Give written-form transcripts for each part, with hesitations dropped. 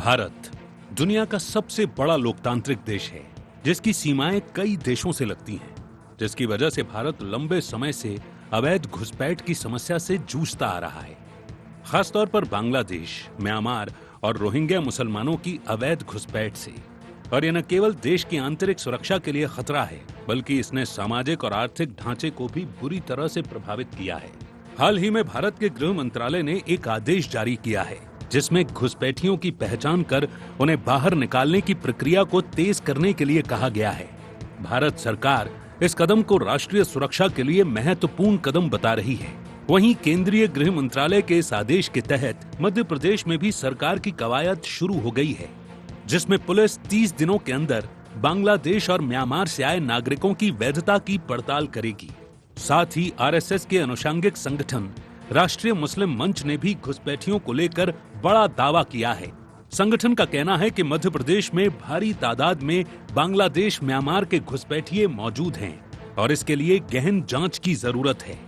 भारत दुनिया का सबसे बड़ा लोकतांत्रिक देश है, जिसकी सीमाएं कई देशों से लगती हैं, जिसकी वजह से भारत लंबे समय से अवैध घुसपैठ की समस्या से जूझता आ रहा है। खासतौर पर बांग्लादेश, म्यांमार और रोहिंग्या मुसलमानों की अवैध घुसपैठ से। और यह न केवल देश की आंतरिक सुरक्षा के लिए खतरा है, बल्कि इसने सामाजिक और आर्थिक ढांचे को भी बुरी तरह से प्रभावित किया है। हाल ही में भारत के गृह मंत्रालय ने एक आदेश जारी किया है, जिसमें घुसपैठियों की पहचान कर उन्हें बाहर निकालने की प्रक्रिया को तेज करने के लिए कहा गया है। भारत सरकार इस कदम को राष्ट्रीय सुरक्षा के लिए महत्वपूर्ण कदम बता रही है। वहीं केंद्रीय गृह मंत्रालय के इस आदेश के तहत मध्य प्रदेश में भी सरकार की कवायद शुरू हो गई है, जिसमें पुलिस 30 दिनों के अंदर बांग्लादेश और म्यांमार से आए नागरिकों की वैधता की पड़ताल करेगी। साथ ही आरएसएस के अनुषंगिक संगठन राष्ट्रीय मुस्लिम मंच ने भी घुसपैठियों को लेकर बड़ा दावा किया है। संगठन का कहना है कि मध्य प्रदेश में भारी तादाद में बांग्लादेश, म्यांमार के घुसपैठिए मौजूद हैं और इसके लिए गहन जांच की जरूरत है।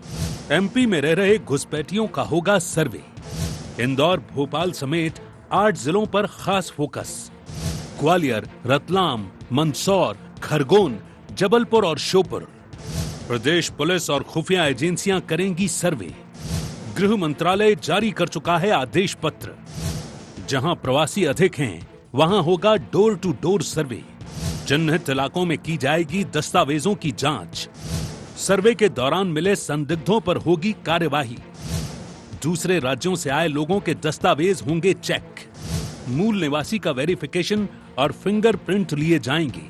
एमपी में रह रहे घुसपैठियों का होगा सर्वे। इंदौर, भोपाल समेत 8 जिलों पर खास फोकस। ग्वालियर, रतलाम, मंदसौर, खरगोन, जबलपुर और श्योपुर। प्रदेश पुलिस और खुफिया एजेंसियां करेंगी सर्वे। गृह मंत्रालय जारी कर चुका है आदेश पत्र। जहां प्रवासी अधिक हैं, वहां होगा डोर टू डोर सर्वे। चिन्हित इलाकों में की जाएगी दस्तावेजों की जांच। सर्वे के दौरान मिले संदिग्धों पर होगी कार्यवाही। दूसरे राज्यों से आए लोगों के दस्तावेज होंगे चेक। मूल निवासी का वेरिफिकेशन और फिंगरप्रिंट लिए जाएंगे।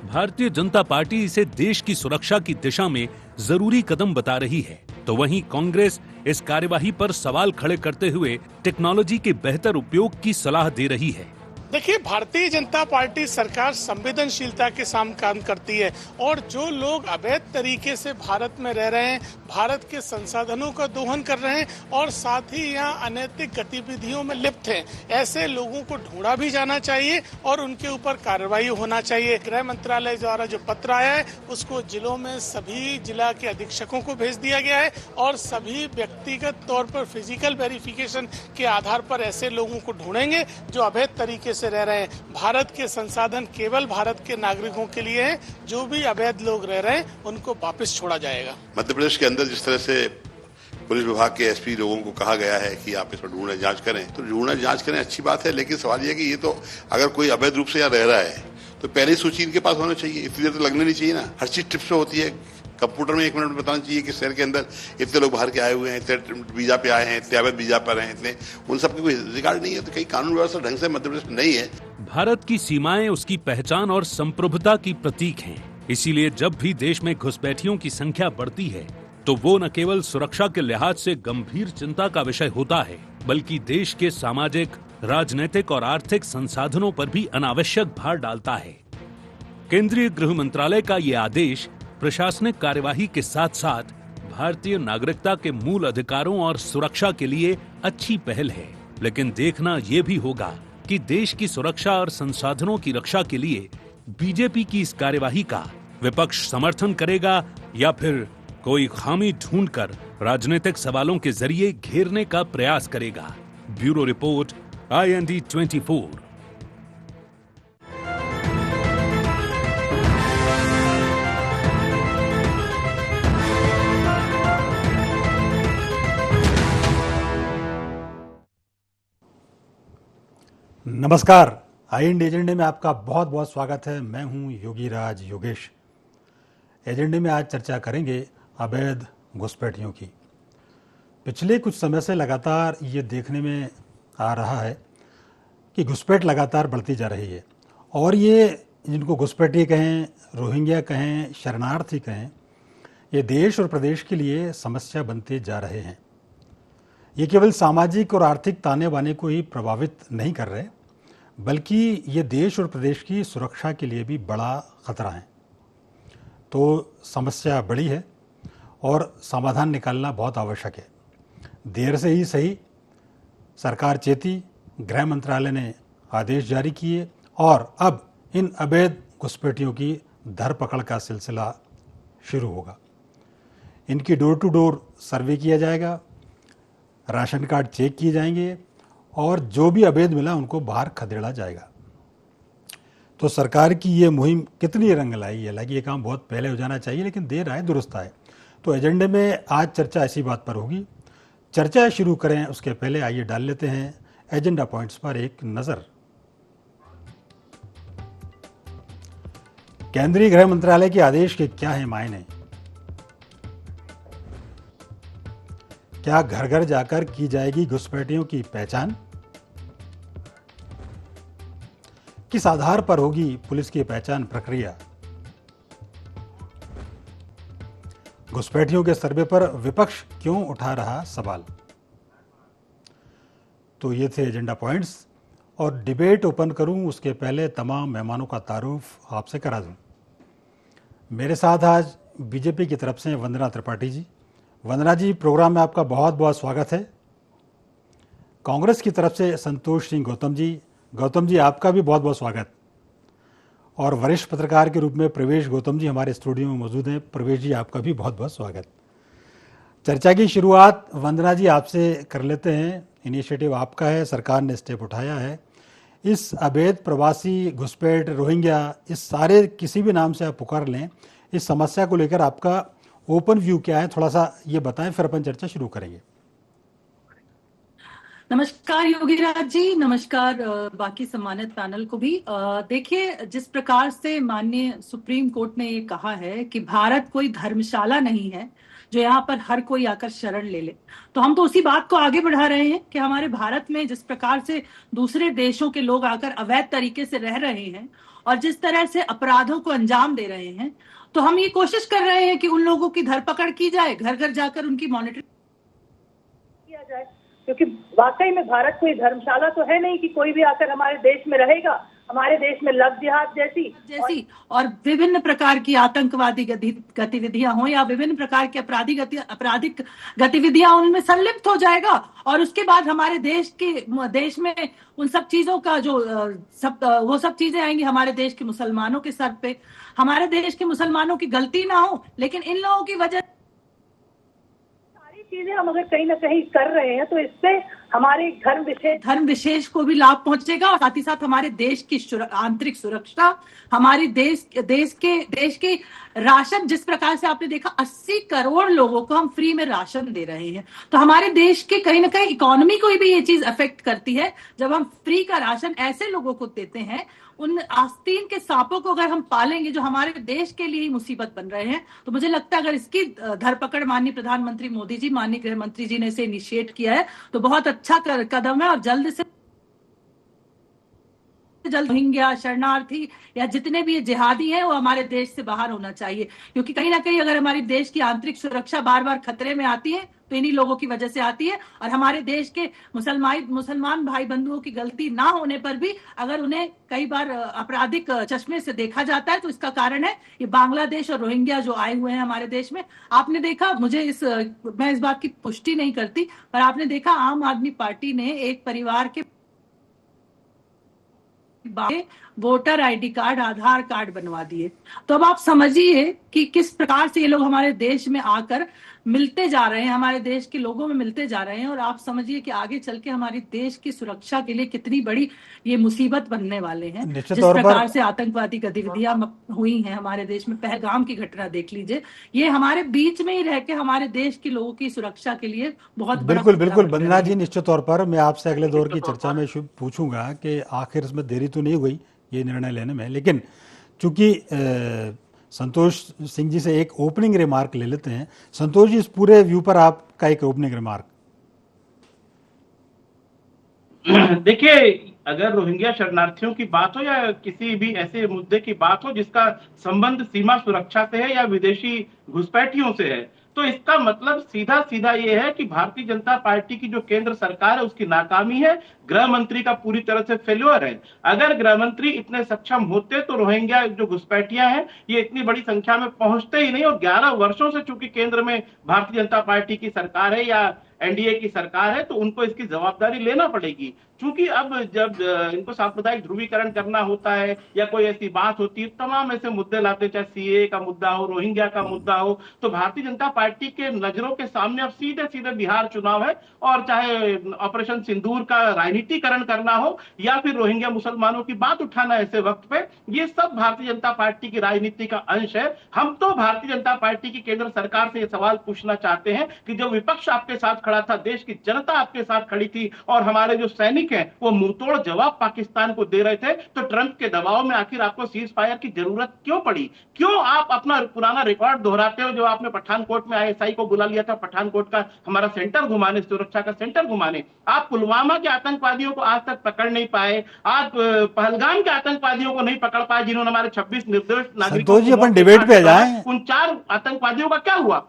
भारतीय जनता पार्टी इसे देश की सुरक्षा की दिशा में जरूरी कदम बता रही है, तो वहीं कांग्रेस इस कार्यवाही पर सवाल खड़े करते हुए टेक्नोलॉजी के बेहतर उपयोग की सलाह दे रही है। देखिए, भारतीय जनता पार्टी सरकार संवेदनशीलता के साथ काम करती है और जो लोग अवैध तरीके से भारत में रह रहे हैं, भारत के संसाधनों का दोहन कर रहे हैं और साथ ही यहाँ अनैतिक गतिविधियों में लिप्त हैं, ऐसे लोगों को ढूंढा भी जाना चाहिए और उनके ऊपर कार्रवाई होना चाहिए। गृह मंत्रालय द्वारा जो पत्र आया है, उसको जिलों में सभी जिला के अधीक्षकों को भेज दिया गया है और सभी व्यक्तिगत तौर पर फिजिकल वेरिफिकेशन के आधार पर ऐसे लोगों को ढूंढेंगे जो अवैध तरीके से रह रहे हैं। भारत के संसाधन केवल भारत के नागरिकों के लिए हैं। जो भी अवैध लोग रह रहे हैं, उनको वापस छोड़ा जाएगा। मध्य प्रदेश के अंदर जिस तरह से पुलिस विभाग के एसपी लोगों को कहा गया है कि आप इस पर ढूंढना जांच करें, तो ढूंढना जांच करें, अच्छी बात है, लेकिन सवाल यह है कि ये तो अगर कोई अवैध रूप से यहाँ रह रहा है तो पहले ही सूची इनके पास होना चाहिए। इतनी देर तो लगने नहीं चाहिए ना। हर चीज टिप्स पे होती है। कंप्यूटर में 1 मिनट में बताना चाहिए कि शहर के अंदर इतने लोग बाहर के आए हुए हैं, इतने वीजा पे आए हैं, इतने अवैध वीजा पर हैं, इतने, उन सब की कोई रिकॉर्ड नहीं है। तो कहीं कानून व्यवस्था ढंग से मध्य प्रदेश में नहीं है। भारत की सीमाएं उसकी पहचान और संप्रभुता की प्रतीक हैं। इसीलिए जब भी देश में घुसपैठियों की संख्या बढ़ती है, तो वो न केवल सुरक्षा के लिहाज से गंभीर चिंता का विषय होता है, बल्कि देश के सामाजिक, राजनीतिक और आर्थिक संसाधनों पर भी अनावश्यक भार डालता है। केंद्रीय गृह मंत्रालय का ये आदेश प्रशासनिक कार्यवाही के साथ साथ भारतीय नागरिकता के मूल अधिकारों और सुरक्षा के लिए अच्छी पहल है, लेकिन देखना ये भी होगा कि देश की सुरक्षा और संसाधनों की रक्षा के लिए बीजेपी की इस कार्यवाही का विपक्ष समर्थन करेगा या फिर कोई खामी ढूंढकर राजनीतिक सवालों के जरिए घेरने का प्रयास करेगा। Bureau report, IND 24। नमस्कार, IND एजेंडे में आपका बहुत बहुत स्वागत है। मैं हूं योगी राज योगेश। एजेंडे में आज चर्चा करेंगे अवैध घुसपैठियों की। पिछले कुछ समय से लगातार ये देखने में आ रहा है कि घुसपैठ लगातार बढ़ती जा रही है और ये जिनको घुसपैठी कहें, रोहिंग्या कहें, शरणार्थी कहें, ये देश और प्रदेश के लिए समस्या बनते जा रहे हैं। ये केवल सामाजिक और आर्थिक ताने बाने को ही प्रभावित नहीं कर रहे, बल्कि ये देश और प्रदेश की सुरक्षा के लिए भी बड़ा खतरा है। तो समस्या बड़ी है और समाधान निकालना बहुत आवश्यक है। देर से ही सही, सरकार चेती, गृह मंत्रालय ने आदेश जारी किए और अब इन अवैध घुसपैठियों की धरपकड़ का सिलसिला शुरू होगा। इनकी डोर टू डोर सर्वे किया जाएगा, राशन कार्ड चेक किए जाएंगे और जो भी अवैध मिला उनको बाहर खदेड़ा जाएगा। तो सरकार की ये मुहिम कितनी रंग लाई है। हालांकि ये काम बहुत पहले हो जाना चाहिए, लेकिन देर आए दुरुस्त आए। तो एजेंडे में आज चर्चा ऐसी बात पर होगी। चर्चा शुरू करें उसके पहले आइए डाल लेते हैं एजेंडा पॉइंट्स पर एक नज़र। केंद्रीय गृह मंत्रालय के आदेश के क्या है मायने? क्या घर घर जाकर की जाएगी घुसपैठियों की पहचान? किस आधार पर होगी पुलिस की पहचान प्रक्रिया? घुसपैठियों के सर्वे पर विपक्ष क्यों उठा रहा सवाल? तो ये थे एजेंडा पॉइंट्स। और डिबेट ओपन करूं उसके पहले तमाम मेहमानों का तारुफ आपसे करा दूं। मेरे साथ आज बीजेपी की तरफ से वंदना त्रिपाठी जी। वंदना जी, प्रोग्राम में आपका बहुत बहुत स्वागत है। कांग्रेस की तरफ से संतोष सिंह गौतम जी। गौतम जी, आपका भी बहुत बहुत स्वागत। और वरिष्ठ पत्रकार के रूप में प्रवेश गौतम जी हमारे स्टूडियो में मौजूद हैं। प्रवेश जी, आपका भी बहुत बहुत स्वागत। चर्चा की शुरुआत वंदना जी आपसे कर लेते हैं। इनिशिएटिव आपका है, सरकार ने स्टेप उठाया है। इस अवैध प्रवासी, घुसपैठ, रोहिंग्या, इस सारे किसी भी नाम से आप पुकार लें, इस समस्या को लेकर आपका ओपन व्यू क्या है, थोड़ा सा ये बताएं, फिर अपन चर्चा शुरू करेंगे। नमस्कार योगीराज जी, नमस्कार बाकी सम्मानित पैनल को भी। देखिए, जिस प्रकार से माननीय सुप्रीम कोर्ट ने ये कहा है कि भारत कोई धर्मशाला नहीं है जो यहाँ पर हर कोई आकर शरण ले ले, तो हम तो उसी बात को आगे बढ़ा रहे हैं कि हमारे भारत में जिस प्रकार से दूसरे देशों के लोग आकर अवैध तरीके से रह रहे हैं और जिस तरह से अपराधों को अंजाम दे रहे हैं, तो हम ये कोशिश कर रहे हैं कि उन लोगों की धरपकड़ की जाए, घर घर जाकर उनकी मॉनिटरिंग किया जाए। क्योंकि वाकई में भारत कोई धर्मशाला तो है नहीं कि कोई भी आकर हमारे देश में रहेगा। हमारे देश में लव जिहाद जैसी और विभिन्न प्रकार की आतंकवादी गतिविधियां हो या विभिन्न प्रकार की आपराधिक गतिविधियां उनमें संलिप्त हो जाएगा। और उसके बाद हमारे देश में उन सब चीजों का जो वो सब चीजें आएंगी हमारे देश के मुसलमानों के सर पे। हमारे देश के मुसलमानों की गलती ना हो, लेकिन इन लोगों की वजह चीजें हम अगर कहीं ना कहीं कर रहे हैं तो इससे हमारे धर्म विशेष को भी लाभ पहुंचेगा और साथ ही साथ हमारे देश की आंतरिक सुरक्षा, हमारे देश के राशन, जिस प्रकार से आपने देखा 80 करोड़ लोगों को हम फ्री में राशन दे रहे हैं, तो हमारे देश के कहीं ना कहीं इकोनॉमी को भी ये चीज अफेक्ट करती है जब हम फ्री का राशन ऐसे लोगों को देते हैं। उन आस्तीन के सांपों को अगर हम पालेंगे जो हमारे देश के लिए ही मुसीबत बन रहे हैं, तो मुझे लगता है अगर इसकी धरपकड़ माननीय प्रधानमंत्री मोदी जी, माननीय गृह मंत्री जी ने इसे इनिशिएट किया है तो बहुत अच्छा कदम है। और जल्द से जल्द रोहिंग्या, शरणार्थी या जितने भी जिहादी हैं वो हमारे देश से बाहर होना चाहिए, क्योंकि कहीं ना कहीं अगर हमारे देश की आंतरिक सुरक्षा बार बार खतरे में आती है तो इन्हीं लोगों की वजह से आती है। और हमारे देश के मुसलमान भाई बंधुओं की गलती ना होने पर भी अगर उन्हें कई बार आपराधिक चश्मे से देखा जाता है तो इसका कारण है ये बांग्लादेश और रोहिंग्या जो आए हुए हैं हमारे देश में। आपने देखा, मैं इस बात की पुष्टि नहीं करती, पर आपने देखा आम आदमी पार्टी ने एक परिवार के वोटर आईडी कार्ड, आधार कार्ड बनवा दिए। तो अब आप समझिए कि किस प्रकार से ये लोग हमारे देश में आकर मिलते जा रहे हैं, हमारे देश के लोगों में मिलते जा रहे हैं। और आप समझिए कि आगे चल के हमारे देश की सुरक्षा के लिए कितनी बड़ी ये मुसीबत बनने वाले हैं। जिस प्रकार से आतंकवादी गतिविधियां हुई हैं हमारे देश में, पहलगाम की घटना देख लीजिए, ये हमारे बीच में ही रह के हमारे देश के लोगों की सुरक्षा के लिए बहुत बिल्कुल वंदना जी, निश्चित तौर पर मैं आपसे अगले दौर की चर्चा में पूछूंगा कि आखिर इसमें देरी तो नहीं हुई ये निर्णय लेने में, लेकिन चूंकि संतोष सिंह जी से एक ओपनिंग रिमार्क ले लेते हैं। संतोष जी, इस पूरे व्यू पर आपका एक ओपनिंग रिमार्क। देखिए, अगर रोहिंग्या शरणार्थियों की बात हो या किसी भी ऐसे मुद्दे की बात हो जिसका संबंध सीमा सुरक्षा से है या विदेशी घुसपैठियों से है, तो इसका मतलब सीधा सीधा ये है कि भारतीय जनता पार्टी की जो केंद्र सरकार है उसकी नाकामी है, गृह मंत्री का पूरी तरह से फेल्योर है। अगर गृह मंत्री इतने सक्षम होते तो रोहिंग्या जो घुसपैठियां हैं ये इतनी बड़ी संख्या में पहुंचते ही नहीं। और 11 वर्षों से चूंकि केंद्र में भारतीय जनता पार्टी की सरकार है या एनडीए की सरकार है, तो उनको इसकी जवाबदारी लेना पड़ेगी। चूंकि अब जब इनको सांप्रदायिक ध्रुवीकरण करना होता है या कोई ऐसी बात होती है, तमाम ऐसे मुद्दे लाते हैं, चाहे सीए का मुद्दा हो, रोहिंग्या का मुद्दा हो, तो भारतीय जनता पार्टी के नजरों के सामने अब सीधे सीधे बिहार चुनाव है, और चाहे ऑपरेशन सिंदूर का राजनीतिकरण करना हो या फिर रोहिंग्या मुसलमानों की बात उठाना ऐसे वक्त पे, ये सब भारतीय जनता पार्टी की राजनीति का अंश है। हम तो भारतीय जनता पार्टी की केंद्र सरकार से ये सवाल पूछना चाहते हैं कि जब विपक्ष आपके साथ खड़ा था, देश की जनता आपके साथ खड़ी थी, और हमारे जो सैनिक हैं वो मुंहतोड़ जवाब पाकिस्तान को दे रहे थे, तो ट्रंप के दबाव में आखिर आपको सीज फायर की जरूरत क्यों पड़ी? क्यों आप अपना पुराना रिकॉर्ड दोहराते हो? जो आपने पठानकोट में आईएसआई को बुला लिया था, पठानकोट का हमारा सेंटर घुमाने, सुरक्षा का सेंटर घुमाने, आप पुलवामा के आतंकवादियों को आज तक पकड़ नहीं पाए, आप पहलगाम के आतंकवादियों को नहीं पकड़ पाए, जिन्होंने हमारे 26 निर्दोष नागरिकों संतोष जी, अपन डिबेट पे जाएं। उन 4 आतंकवादियों का क्या हुआ?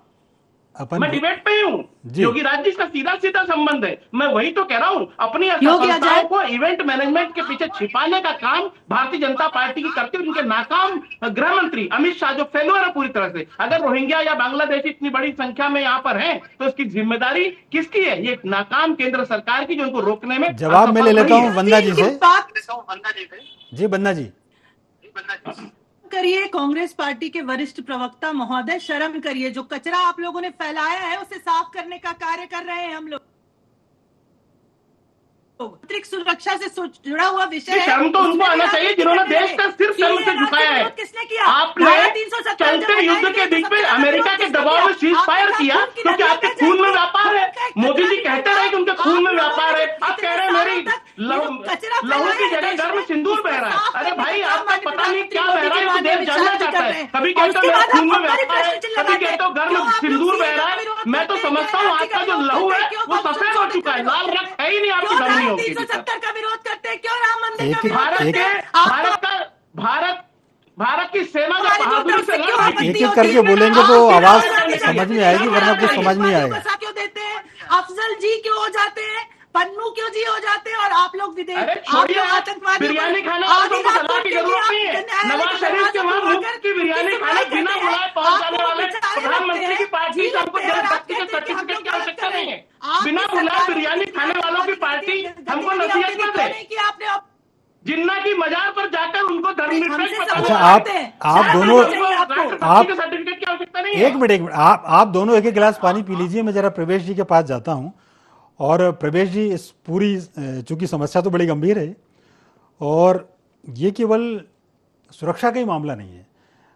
मैं डिबेट पे ही हूँ, योगी राज जी का सीधा सीधा संबंध है। मैं वही तो कह रहा हूँ, अपनी संस्थाओं को इवेंट मैनेजमेंट के पीछे छिपाने का काम भारतीय जनता पार्टी की करती है। उनके नाकाम गृह मंत्री अमित शाह जो फेलुअर है पूरी तरह से, अगर रोहिंग्या या बांग्लादेशी इतनी बड़ी संख्या में यहाँ पर हैं, तो इसकी जिम्मेदारी किसकी है? ये नाकाम केंद्र सरकार की, जो उनको रोकने में। जवाब मैं ले लेता हूँ वंदना जी से। जी वंदना जी करिए, कांग्रेस पार्टी के वरिष्ठ प्रवक्ता महोदय, शर्म करिए। जो कचरा आप लोगों ने फैलाया है उसे साफ करने का कार्य कर रहे हैं हम लोग। आंतरिक सुरक्षा से जुड़ा हुआ विषय है। शर्म तो उनको आना चाहिए जिन्होंने देश का सिर्फ सर से झुकाया है। किसने किया? आपने चलते युद्ध के बीच में अमेरिका के दबाव में सीज फायर किया, क्योंकि आपके खून में व्यापार है। मोदी जी कहते रहे कि उनके खून में व्यापार है, आप कह रहे हैं मेरी लहू की जगह घर में सिंदूर बह रहा है। अरे भाई, आपको पता नहीं क्या बह रहा है, तो देश जानना चाहता है। कभी कहते हो मेरे खून में व्यापार है, कभी कहते हो घर में सिंदूर बह रहा है। मैं तो समझता हूँ आपका जो लहू है वो सफेद हो चुका है, लाल रंग है ही नहीं आपकी धमनियों की। 370 का विरोध करते हैं क्यों? राम मंदिर का भारत की सेना का बहादुरी से एक एक करके बोलेंगे तो आवाज समझ में आएगी, वरना कुछ समझ नहीं आएगा। क्यों देते हैं? अफजल जी क्यों हो जाते हैं? पन्नू क्यों जी हो जाते हैं? और आप लोग विदेश आतंकवादी बिरयानी खाने वालों को सलाह की जरूरत नहीं है। नवाज शरीफ के वहां मुफ्त की बिरयानी खाने बिना बुलाए पहुंच जाने वाले प्रधानमंत्री की पार्टी से हमको देशभक्ति के सर्टिफिकेट की आवश्यकता नहीं है। बिना बुलाए बिरयानी खाने वालों की पार्टी हमको नसीहत मत दे। जिन्ना की मजार पर जाकर उनको धर्मनिरपेक्ष। अच्छा, आप दोनों सर्टिफिकेट की आवश्यकता नहीं है। एक मिनट आप दोनों एक एक गिलास पानी पी लीजिए। मैं जरा प्रवेश जी के पास जाता हूं। और प्रवेश जी, इस पूरी चूंकि समस्या तो बड़ी गंभीर है, और ये केवल सुरक्षा का ही मामला नहीं है,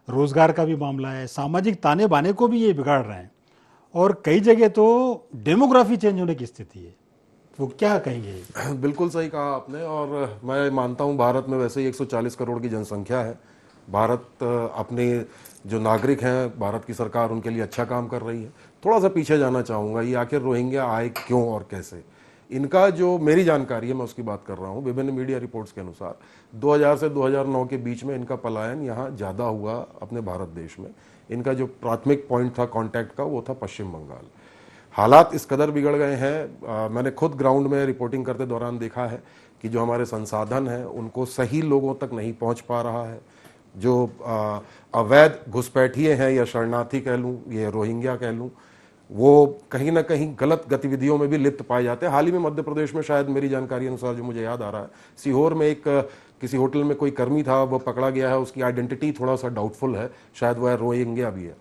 रोजगार का भी मामला है, सामाजिक ताने बाने को भी ये बिगाड़ रहे हैं, और कई जगह तो डेमोग्राफी चेंज होने की स्थिति है। वो क्या कहेंगे? बिल्कुल सही कहा आपने, और मैं मानता हूं भारत में वैसे ही 140 करोड़ की जनसंख्या है। भारत अपने जो नागरिक हैं, भारत की सरकार उनके लिए अच्छा काम कर रही है। थोड़ा सा पीछे जाना चाहूँगा, ये आखिर रोहिंग्या आए क्यों और कैसे? इनका जो मेरी जानकारी है, मैं उसकी बात कर रहा हूँ, विभिन्न मीडिया रिपोर्ट्स के अनुसार 2000 से 2009 के बीच में इनका पलायन यहाँ ज़्यादा हुआ अपने भारत देश में। इनका जो प्राथमिक पॉइंट था कांटेक्ट का, वो था पश्चिम बंगाल। हालात इस कदर बिगड़ गए हैं, मैंने खुद ग्राउंड में रिपोर्टिंग करते दौरान देखा है कि जो हमारे संसाधन हैं उनको सही लोगों तक नहीं पहुँच पा रहा है। जो अवैध घुसपैठिए हैं या शरणार्थी कह लूँ, ये रोहिंग्या कह लूँ, वो कहीं ना कहीं गलत गतिविधियों में भी लिप्त पाए जाते हैं। हाल ही में मध्य प्रदेश में, शायद मेरी जानकारी अनुसार जो मुझे याद आ रहा है, सीहोर में एक किसी होटल में कोई कर्मी था, वो पकड़ा गया है, उसकी आइडेंटिटी थोड़ा सा डाउटफुल है, शायद वह रोहिंग्या भी है।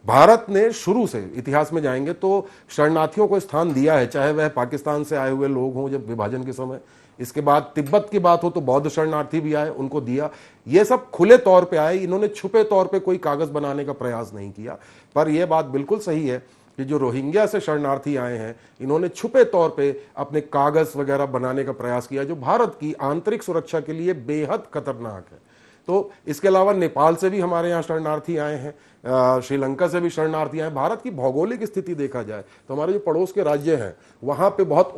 भारत ने शुरू से, इतिहास में जाएंगे तो शरणार्थियों को स्थान दिया है, चाहे वह पाकिस्तान से आए हुए लोग हों जब विभाजन के समय, इसके बाद तिब्बत की बात हो तो बौद्ध शरणार्थी भी आए, उनको दिया। ये सब खुले तौर पे आए, इन्होंने छुपे तौर पे कोई कागज बनाने का प्रयास नहीं किया। पर यह बात बिल्कुल सही है कि जो रोहिंग्या से शरणार्थी आए हैं, इन्होंने छुपे तौर पे अपने कागज वगैरह बनाने का प्रयास किया, जो भारत की आंतरिक सुरक्षा के लिए बेहद खतरनाक है। तो इसके अलावा नेपाल से भी हमारे यहाँ शरणार्थी आए हैं, श्रीलंका से भी शरणार्थी आए। भारत की भौगोलिक स्थिति देखा जाए तो हमारे जो पड़ोस के राज्य हैं वहाँ पे बहुत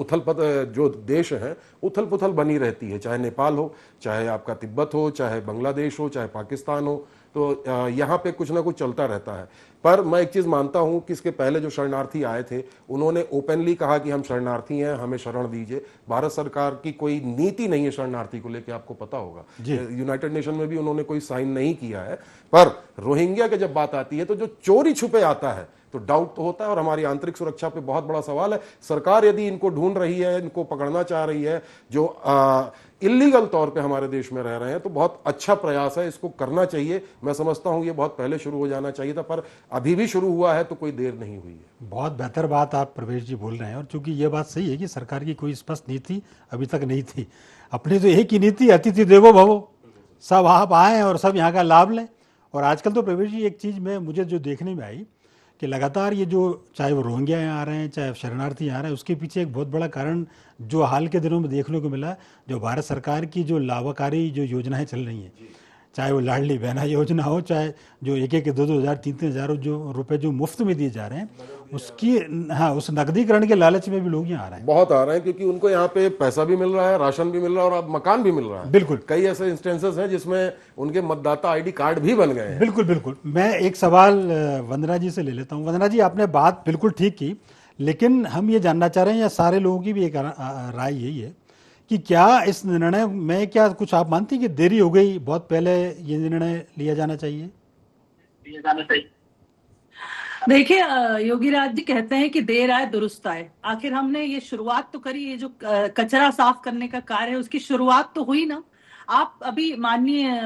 जो देश हैं उथल पुथल बनी रहती है, चाहे नेपाल हो, चाहे आपका तिब्बत हो, चाहे बांग्लादेश हो, चाहे पाकिस्तान हो, तो यहाँ पे कुछ ना कुछ चलता रहता है। पर मैं एक चीज़ मानता हूँ कि इसके पहले जो शरणार्थी आए थे उन्होंने ओपनली कहा कि हम शरणार्थी हैं, हमें शरण दीजिए। भारत सरकार की कोई नीति नहीं है शरणार्थी को लेकर, आपको पता होगा, यूनाइटेड नेशन में भी उन्होंने कोई साइन नहीं किया है। पर रोहिंग्या की जब बात आती है तो जो चोरी छुपे आता है तो डाउट तो होता है। और हमारी आंतरिक सुरक्षा पे बहुत बड़ा सवाल है। सरकार यदि इनको ढूंढ रही है, इनको पकड़ना चाह रही है जो इलीगल तौर पे हमारे देश में रह रहे हैं, तो बहुत अच्छा प्रयास है, इसको करना चाहिए। मैं समझता हूं ये बहुत पहले शुरू हो जाना चाहिए था, पर अभी भी शुरू हुआ है तो कोई देर नहीं हुई है। बहुत बेहतर बात आप प्रवेश जी बोल रहे हैं, और चूंकि ये बात सही है कि सरकार की कोई स्पष्ट नीति अभी तक नहीं थी। अपनी तो एक ही नीति, अतिथि देवो भवो, सब आप आए और सब यहाँ का लाभ लें। और आजकल तो प्रवेश जी एक चीज़ में मुझे जो देखने में आई कि लगातार ये जो चाहे वो रोहिंग्या यहाँ आ रहे हैं, चाहे शरणार्थी यहाँ आ रहे हैं, उसके पीछे एक बहुत बड़ा कारण जो हाल के दिनों में देखने को मिला, जो भारत सरकार की जो लाभकारी जो योजनाएं चल रही हैं, चाहे वो लाडली बहना योजना हो, चाहे जो एक 2,000 3,000 जो रुपए जो मुफ्त में दिए जा रहे हैं, उसकी हाँ उस नकदीकरण के लालच में भी लोग यहाँ आ रहे हैं। बहुत आ रहे हैं, क्योंकि उनको यहाँ पे पैसा भी मिल रहा है, राशन भी मिल रहा है और अब मकान भी मिल रहा है। बिल्कुल, कई ऐसे इंस्टेंसेस हैं जिसमें उनके मतदाता आईडी कार्ड भी बन गए हैं। बिल्कुल बिल्कुल। मैं एक सवाल वंदना जी से ले लेता हूँ। वंदना जी, आपने बात बिल्कुल ठीक की, लेकिन हम ये जानना चाह रहे हैं, या सारे लोगों की भी एक राय यही है कि क्या इस निर्णय में क्या कुछ आप मानती हैं कि देरी हो गई, बहुत पहले ये निर्णय लिया जाना चाहिए? देखिए, योगी राज जी कहते हैं कि देर आए दुरुस्त आए। आखिर हमने ये शुरुआत तो करी, ये जो कचरा साफ करने का कार्य है उसकी शुरुआत तो हुई ना। आप अभी माननीय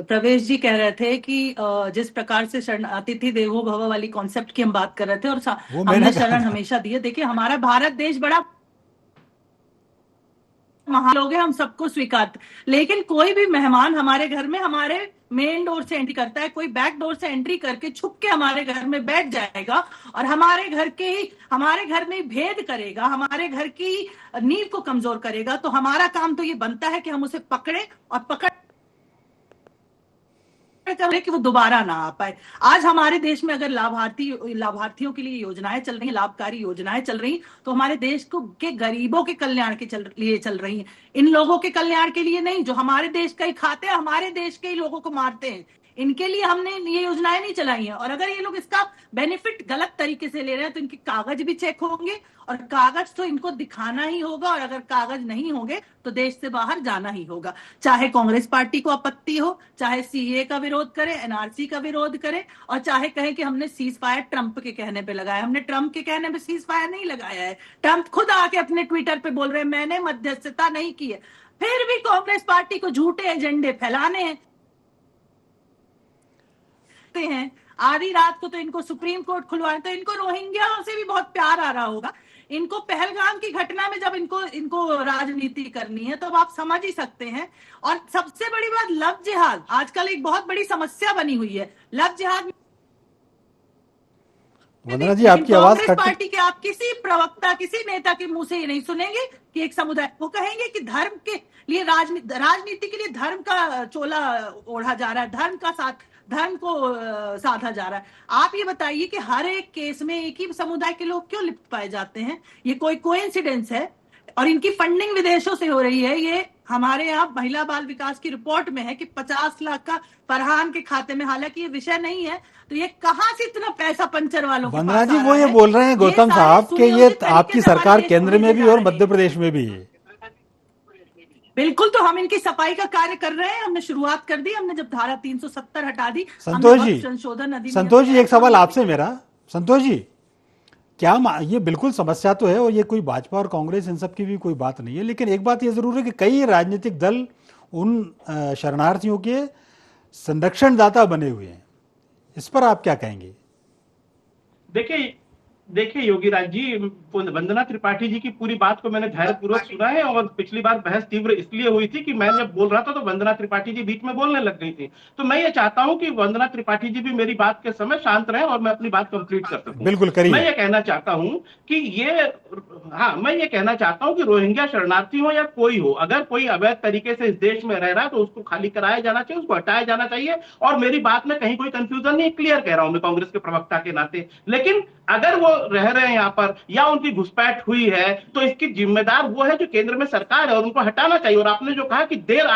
प्रवेश जी कह रहे थे कि जिस प्रकार से शरण अतिथि देवो भव वाली कॉन्सेप्ट की हम बात कर रहे थे, और हमने शरण हमेशा दी है। देखिए, हमारा भारत देश बड़ा महान लोग हैं, हम सबको स्वीकार, लेकिन कोई भी मेहमान हमारे घर में हमारे मेन डोर से एंट्री करता है, कोई बैक डोर से एंट्री करके छुप के हमारे घर में बैठ जाएगा और हमारे घर में भेद करेगा, हमारे घर की नींव को कमजोर करेगा, तो हमारा काम तो ये बनता है कि हम उसे पकड़े और पकड़ कि वो दोबारा ना आ पाए। आज हमारे देश में अगर लाभार्थियों के लिए योजनाएं चल रही हैं, लाभकारी योजनाएं चल रही, तो हमारे देश के गरीबों के कल्याण के लिए चल रही हैं, इन लोगों के कल्याण के लिए नहीं जो हमारे देश का ही खाते हैं, हमारे देश के ही लोगों को मारते हैं। इनके लिए हमने ये योजनाएं नहीं चलाई हैं। और अगर ये लोग इसका बेनिफिट गलत तरीके से ले रहे हैं तो इनके कागज भी चेक होंगे, और कागज तो इनको दिखाना ही होगा, और अगर कागज नहीं होंगे तो देश से बाहर जाना ही होगा। चाहे कांग्रेस पार्टी को आपत्ति हो, चाहे सीए का विरोध करे, एनआरसी का विरोध करे, और चाहे कहें कि हमने सीज फायर ट्रंप के कहने पे लगाया। हमने ट्रंप के कहने पे सीज फायर नहीं लगाया है। ट्रंप खुद आके अपने ट्विटर पे बोल रहे हैं मैंने मध्यस्थता नहीं की है। फिर भी कांग्रेस पार्टी को झूठे एजेंडे फैलाने हैं। आधी रात को तो इनको सुप्रीम कोर्ट खुलवाए, तो इनको रोहिंग्या से भी बहुत प्यार आ रहा होगा। इनको पहलगाम की घटना में जब इनको राजनीति करनी है, तो अब आप समझ ही सकते हैं। और सबसे बड़ी बात, लव जिहाद आजकल एक बहुत बड़ी समस्या बनी हुई है। लव जिहाद वंदना जी, आपकी आवाज कांग्रेस पार्टी के आप किसी प्रवक्ता, किसी नेता के मुंह से ये नहीं सुनेंगे कि एक समुदाय, वो कहेंगे कि धर्म के लिए राजनीति के लिए धर्म का चोला ओढ़ा जा रहा है, धर्म को साधा जा रहा है। आप ये बताइए कि हर एक केस में एक ही समुदाय के लोग क्यों लिप्त पाए जाते हैं? ये कोई कोइंसिडेंस है? और इनकी फंडिंग विदेशों से हो रही है। ये हमारे यहाँ महिला बाल विकास की रिपोर्ट में है कि 50 लाख का फरहान के खाते में, हालांकि ये विषय नहीं है, तो ये कहां से इतना पैसा पंचर वालों के पास वंदना जी, वो ये बोल रहे हैं गौतम साहब कि ये आपकी सरकार केंद्र में भी और मध्य प्रदेश में भी है। बिल्कुल, तो हम इनकी सफाई का कार्य कर रहे हैं। हमने शुरुआत कर दी, हमने जब धारा 370 हटा दी। संतोष जी, एक सवाल आपसे मेरा। संतोष जी, क्या ये बिल्कुल समस्या तो है, और ये कोई भाजपा और कांग्रेस इन सब की भी कोई बात नहीं है, लेकिन एक बात ये जरूर है कि कई राजनीतिक दल उन शरणार्थियों के संरक्षणदाता बने हुए हैं। इस पर आप क्या कहेंगे? देखिए योगी राज जी, वंदना त्रिपाठी जी की पूरी बात को मैंने धैर्यपूर्वक सुना है, और पिछली बार बहस तीव्र इसलिए हुई थी कि मैं जब बोल रहा था तो वंदना त्रिपाठी जी बीच में बोलने लग गई थी। तो मैं ये चाहता हूं कि वंदना त्रिपाठी जी भी मेरी बात के समय शांत रहे और मैं अपनी बात कंप्लीट कर सकूं। बिल्कुल करिए। मैं ये कहना चाहता हूं कि रोहिंग्या शरणार्थी हो या कोई हो, अगर कोई अवैध तरीके से इस देश में रह रहा है तो उसको खाली कराया जाना चाहिए, उसको हटाया जाना चाहिए। और मेरी बात में कहीं कोई कंफ्यूजन नहीं, क्लियर कह रहा हूं मैं कांग्रेस के प्रवक्ता के नाते। लेकिन अगर वो रह रहे हैं यहाँ पर या उनकी घुसपैठ हुई है, तो इसकी जिम्मेदार वो है जो केंद्र में सरकार है और उनको हटाना चाहिए। और आपने जो कहा कि देर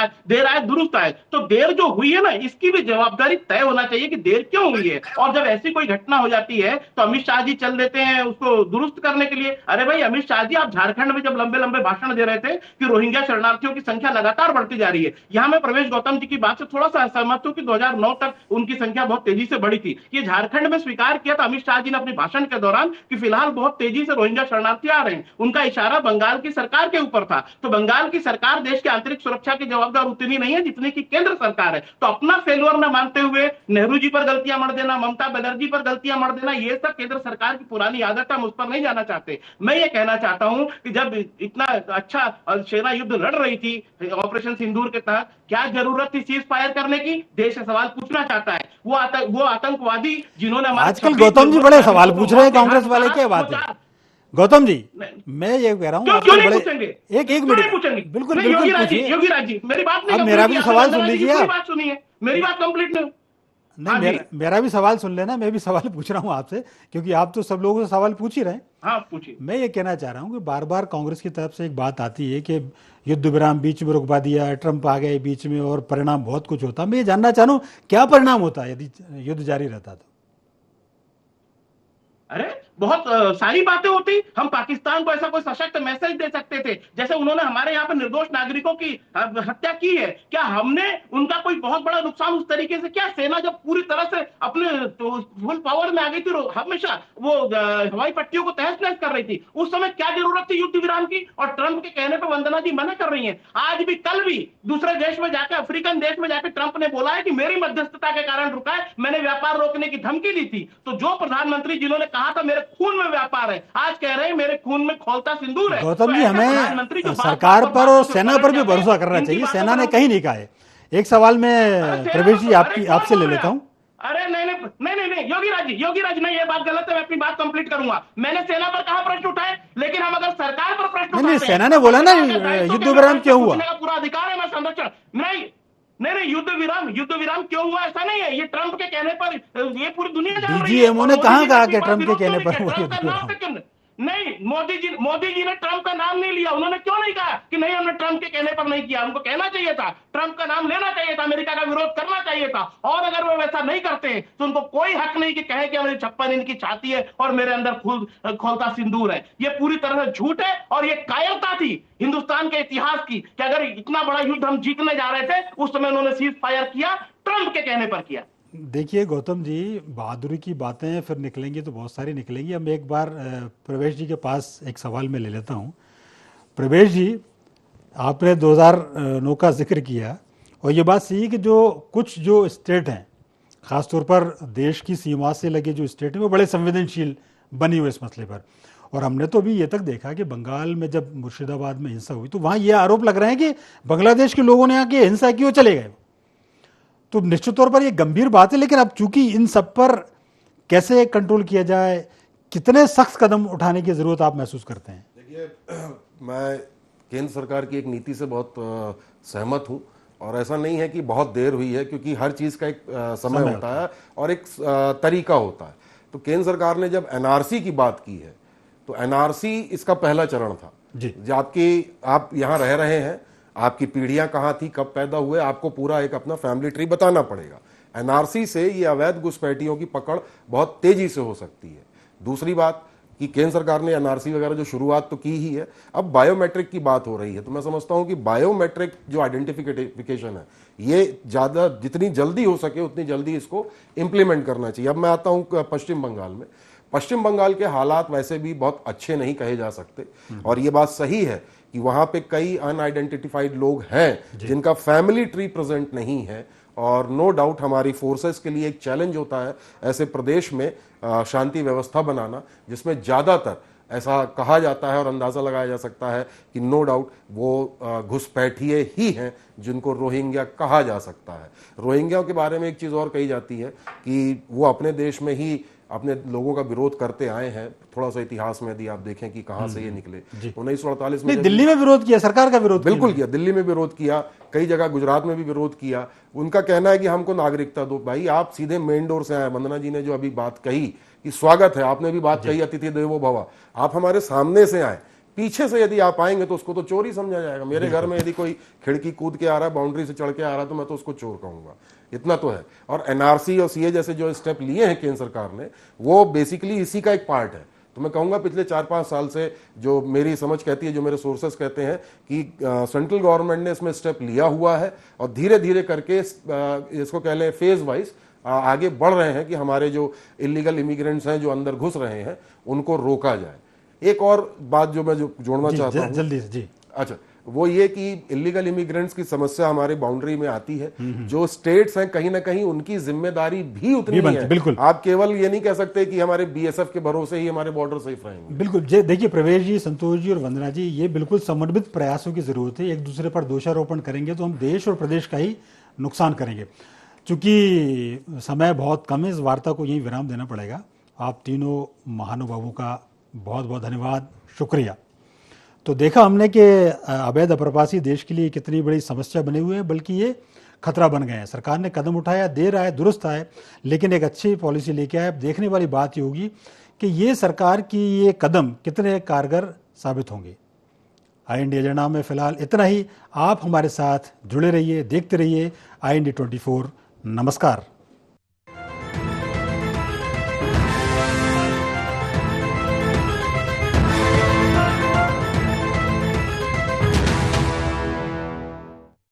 आए दुरुस्त आए, तो देर जो हुई है ना, इसकी भी जवाबदारी तय होना चाहिए कि देर क्यों हुई है। और जब ऐसी कोई घटना हो जाती है तो अमित शाह जी चल देते हैं उसको दुरुस्त करने के लिए। अरे भाई अमित शाह जी, आप झारखंड में जब लंबे लंबे भाषण दे रहे थे कि रोहिंग्या शरणार्थियों की संख्या लगातार बढ़ती जा रही है, यहां मैं प्रवेश गौतम जी की बात से थोड़ा सा असहमत हूं कि 2009 तक उनकी संख्या बहुत तेजी से बढ़ी थी। ये झारखंड में स्वीकार किया था अमित शाह जी ने अपने भाषण के दौरान कि फिलहाल बहुत तेजी से रोहिंग्या शरणार्थी आ रहे हैं। उनका इशारा बंगाल की सरकार के ऊपर था। तो बंगाल की सरकार देश की आंतरिक सुरक्षा की जवाबदार उतनी नहीं है जितनी की केंद्र सरकार है। तो अपना फेल्योर न मानते हुए नेहरू जी पर गलतियां मढ़ देना, ममता बनर्जी पर गलतियां मढ़ देना, ये सब केंद्र सरकार की पुरानी आदत है, हम उस पर नहीं जाना चाहते। मैं ये कहना चाहता हूं कि जब इतना अच्छा सेना युद्ध लड़ रही थी ऑपरेशन सिंदूर के तहत, क्या जरूरत थी सीज फायर करने की? देश सवाल पूछना चाहता है। वो आतंकवादी जिन्होंने आजकल गौतम जी बड़े सवाल पूछ रहे हैं कांग्रेस वाले, क्या बात है गौतम जी? मैं ये कह रहा हूँ क्यों नहीं पूछेंगे? एक मिनट पूछेंगे, बिल्कुल योगी बिल्कुल राज जी मेरी बात नहीं, अब मेरा भी सवाल सुन लीजिए। आप बात सुनिए, मेरी बात कंप्लीट नहीं, मेरा भी सवाल सुन लेना। मैं भी सवाल पूछ रहा हूं आपसे, क्योंकि आप तो सब लोगों से सवाल पूछ ही रहे हैं। हाँ पूछिए। मैं ये कहना चाह रहा हूं कि बार बार कांग्रेस की तरफ से एक बात आती है कि युद्ध विराम बीच में रुकवा दिया, ट्रंप आ गए बीच में और परिणाम बहुत कुछ होता। मैं ये जानना चाह रहा हूं क्या परिणाम होता यदि युद्ध जारी रहता तो? अरे बहुत सारी बातें होती। हम पाकिस्तान को ऐसा कोई सशक्त मैसेज दे सकते थे, जैसे उन्होंने हमारे यहाँ पे निर्दोष नागरिकों की हत्या की है। क्या हमने उनका कोई बहुत बड़ा नुकसान उस तरीके से? क्या सेना जब पूरी तरह से अपने फुल पावर में आ गई थी, हमेशा वो हवाई पट्टियों को तहस नहस कर रही थी, उस समय क्या जरूरत थी युद्ध विराम की? और ट्रंप के कहने पर वंदना जी मना कर रही है। आज भी कल भी दूसरे देश में जाकर, अफ्रीकन देश में जाकर ट्रंप ने बोला है कि मेरी मध्यस्थता के कारण रुका है, मैंने व्यापार रोकने की धमकी दी थी। तो जो प्रधानमंत्री जिन्होंने कहा था मेरे खून में व्यापार है, आज कह रहे हैं मेरे खून में खौलता सिंदूर है। गौतम जी, हमें सरकार पर और सेना पर भी भरोसा करना चाहिए। सेना ने कहीं नहीं कहा है। एक सवाल में प्रवेश जी आपसे ले लेता हूं। अरे नहीं योगी राज नहीं, ये बात गलत है। मैं अपनी बात कंप्लीट करूंगा। मैंने सेना पर कहां प्रश्न उठाए, लेकिन हम अगर सरकार पर प्रश्न नहीं, सेना ने बोला ना युद्ध विराम क्यों हुआ, पूरा अधिकार है। मैं संरक्षण नहीं युद्ध विराम क्यों हुआ ऐसा नहीं है। ये ट्रंप के कहने पर ये पूरी दुनिया जान रही है। डीजीएमओ ने कहा कि ट्रंप के कहने पर नहीं, मोदी जी ने ट्रंप का नाम नहीं लिया। उन्होंने क्यों नहीं कहा कि नहीं हमने ट्रंप के कहने पर नहीं किया? उनको कहना चाहिए था, ट्रंप का नाम लेना चाहिए था, अमेरिका का विरोध करना चाहिए था। और अगर वो वैसा नहीं करते तो उनको कोई हक नहीं कि कहे कि मेरी 56 इंच की छाती है और मेरे अंदर खोलता सिंदूर है। ये पूरी तरह से झूठ है और ये कायरता थी हिंदुस्तान के इतिहास की कि अगर इतना बड़ा युद्ध हम जीतने जा रहे थे, उस समय उन्होंने सीज फायर किया, ट्रंप के कहने पर किया। देखिए गौतम जी, बहादुरी की बातें फिर निकलेंगी तो बहुत सारी निकलेंगी। अब एक बार प्रवेश जी के पास एक सवाल मैं ले लेता हूं। प्रवेश जी, आपने 2009 का जिक्र किया और ये बात सही है कि कुछ स्टेट हैं, ख़ासतौर पर देश की सीमा से लगे जो स्टेट हैं, वो बड़े संवेदनशील बनी हुए इस मसले पर। और हमने तो अभी ये तक देखा कि बंगाल में जब मुर्शिदाबाद में हिंसा हुई तो वहाँ ये आरोप लग रहे हैं कि बांग्लादेश के लोगों ने आके हिंसा की और चले गए। तो निश्चित तौर पर ये गंभीर बात है, लेकिन अब चूंकि इन सब पर कैसे कंट्रोल किया जाए, कितने सख्त कदम उठाने की जरूरत आप महसूस करते हैं? देखिए, मैं केंद्र सरकार की एक नीति से बहुत सहमत हूं और ऐसा नहीं है कि बहुत देर हुई है, क्योंकि हर चीज का एक समय होता है और एक तरीका होता है। तो केंद्र सरकार ने जब एनआरसी की बात की है तो एनआरसी इसका पहला चरण था जी। आप यहाँ रह रहे हैं, आपकी पीढ़ियां कहां थी, कब पैदा हुए, आपको पूरा एक अपना फैमिली ट्री बताना पड़ेगा। एनआरसी से ये अवैध घुसपैठियों की पकड़ बहुत तेजी से हो सकती है। दूसरी बात कि केंद्र सरकार ने एनआरसी वगैरह जो शुरुआत तो की ही है, अब बायोमेट्रिक की बात हो रही है। तो मैं समझता हूं कि बायोमेट्रिक जो आइडेंटिफिकेशन है, ये ज्यादा जितनी जल्दी हो सके उतनी जल्दी इसको इंप्लीमेंट करना चाहिए। अब मैं आता हूं पश्चिम बंगाल में। पश्चिम बंगाल के हालात वैसे भी बहुत अच्छे नहीं कहे जा सकते और ये बात सही है कि वहां पे कई अनआइडेंटिफाइड लोग हैं जिनका फैमिली ट्री प्रेजेंट नहीं है। और नो डाउट हमारी फोर्सेस के लिए एक चैलेंज होता है ऐसे प्रदेश में शांति व्यवस्था बनाना, जिसमें ज्यादातर ऐसा कहा जाता है और अंदाजा लगाया जा सकता है कि नो डाउट वो घुसपैठिए ही हैं जिनको रोहिंग्या कहा जा सकता है। रोहिंग्या के बारे में एक चीज और कही जाती है कि वो अपने देश में ही अपने लोगों का विरोध करते आए हैं। थोड़ा सा इतिहास में यदि आप देखें कि कहां से ये निकले, 1948 में दिल्ली में विरोध किया, सरकार का विरोध बिल्कुल किया, दिल्ली में विरोध किया, कई जगह गुजरात में भी विरोध किया। उनका कहना है कि हमको नागरिकता दो। भाई आप सीधे मेन डोर से आए। वंदना जी ने जो अभी बात कही कि स्वागत है, आपने भी बात कही अतिथि देवो भव, आप हमारे सामने से आए। पीछे से यदि आप आएंगे तो उसको तो चोरी समझा जाएगा। मेरे घर में यदि कोई खिड़की कूद के आ रहा है, बाउंड्री से चढ़ के आ रहा है, तो मैं तो उसको चोर कहूंगा। इतना तो है। और एनआरसी और सीए जैसे जो स्टेप लिए हैं केंद्र सरकार ने, वो बेसिकली इसी का एक पार्ट है। तो मैं कहूंगा पिछले 4-5 साल से जो मेरी समझ कहती है, जो मेरे सोर्सेस कहते हैं कि सेंट्रल गवर्नमेंट ने इसमें स्टेप लिया हुआ है और धीरे धीरे करके इसको कह लें फेज वाइज आगे बढ़ रहे हैं कि हमारे जो इलीगल इमिग्रेंट्स हैं जो अंदर घुस रहे हैं उनको रोका जाए। एक और बात जो मैं जोड़ना चाहता हूं जल्दी से जी। अच्छा, वो ये कि इलीगल इमिग्रेंट्स की समस्या हमारे बाउंड्री में आती है। जो स्टेट्स हैं कहीं ना कहीं उनकी जिम्मेदारी भी उतनी है। बिल्कुल, आप केवल ये नहीं कह सकते कि हमारे बीएसएफ के भरोसे ही हमारे बॉर्डर सेफ रहेंगे। बिल्कुल। देखिए प्रवेश जी, संतोष जी और वंदना जी, ये बिल्कुल समन्वित प्रयासों की जरूरत है। एक दूसरे पर दोषारोपण करेंगे तो हम देश और प्रदेश का ही नुकसान करेंगे। चूंकि समय बहुत कम है, इस वार्ता को यही विराम देना पड़ेगा। आप तीनों महानुभावों का बहुत बहुत धन्यवाद, शुक्रिया। तो देखा हमने कि अवैध अप्रवासी देश के लिए कितनी बड़ी समस्या बने हुए हैं, बल्कि ये खतरा बन गए हैं। सरकार ने कदम उठाया, देर आए दुरुस्त आए, लेकिन एक अच्छी पॉलिसी लेके आए। अब देखने वाली बात ये होगी कि ये सरकार की ये कदम कितने कारगर साबित होंगे। IND एजेंडा में फिलहाल इतना ही। आप हमारे साथ जुड़े रहिए, देखते रहिए IND 24। नमस्कार।